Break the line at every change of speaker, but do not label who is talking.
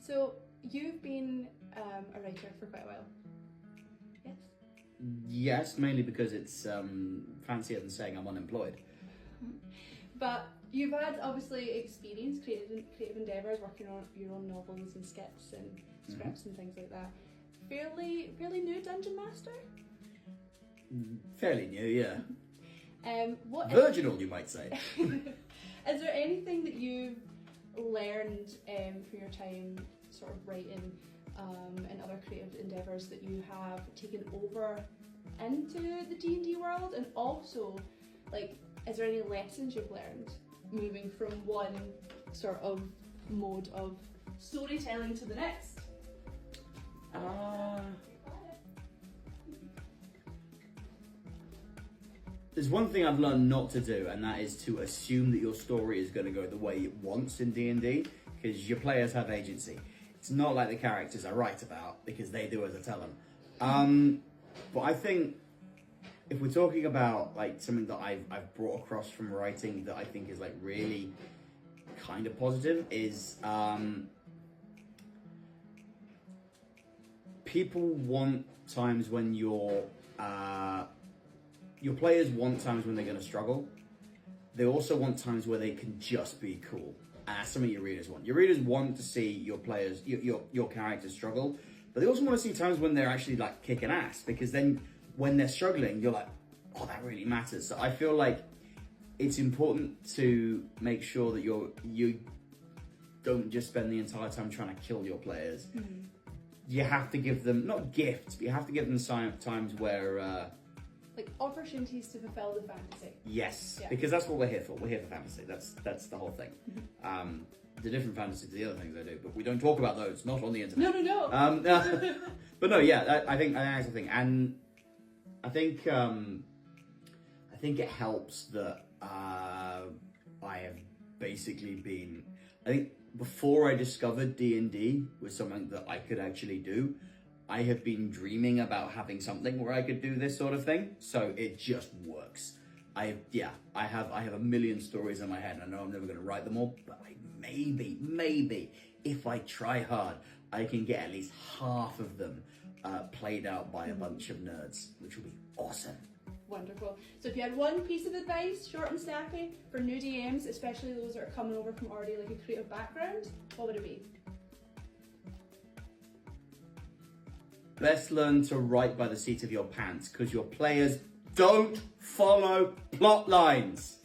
So you've been a writer for quite a while. Yes.
Yes, mainly because it's fancier than saying I'm unemployed.
But you've had obviously experience, creative endeavours, working on your own novels and skits and scripts and things like that. Fairly new dungeon master.
Fairly new, yeah.
What
Virginal, you might say.
is there anything that you've learned from your time sort of writing and other creative endeavours that you have taken over into the D&D world? And also, like, is there any lessons you've learned moving from one sort of mode of storytelling to the next?
There's one thing I've learned not to do, and that is to assume that your story is going to go the way it wants in D&D, because your players have agency. It's not like the characters I write about, because they do as I tell them. But I think if we're talking about like something that I've brought across from writing that I think is like really kind of positive is people want times when your players want times when they're going to struggle. They also want times where they can just be cool. And that's something your readers want. Your readers want to see your players, your characters struggle, but they also want to see times when they're actually like kicking ass, because then when they're struggling, you're like, oh, that really matters. So I feel like it's important to make sure that you don't just spend the entire time trying to kill your players. Mm-hmm. You have to give them, not gifts, but you have to give them times where...
like opportunities to fulfill the fantasy.
Yes, yeah. Because that's what we're here for. We're here for fantasy. That's the whole thing. Mm-hmm. The different fantasies, the other things I do, but we don't talk about those, not on the internet.
No.
But no, yeah, I think that's the thing. And I think it helps that I have basically been. I think before I discovered D&D was something that I could actually do, I have been dreaming about having something where I could do this sort of thing. So it just works. I have a million stories in my head, and I know I'm never going to write them all, but maybe if I try hard, I can get at least half of them played out by a bunch of nerds, which will be awesome.
Wonderful. So if you had one piece of advice, short and snappy, for new DMs, especially those that are coming over from already like a creative background, what would it be?
Best learn to write by the seat of your pants, because your players don't follow plot lines.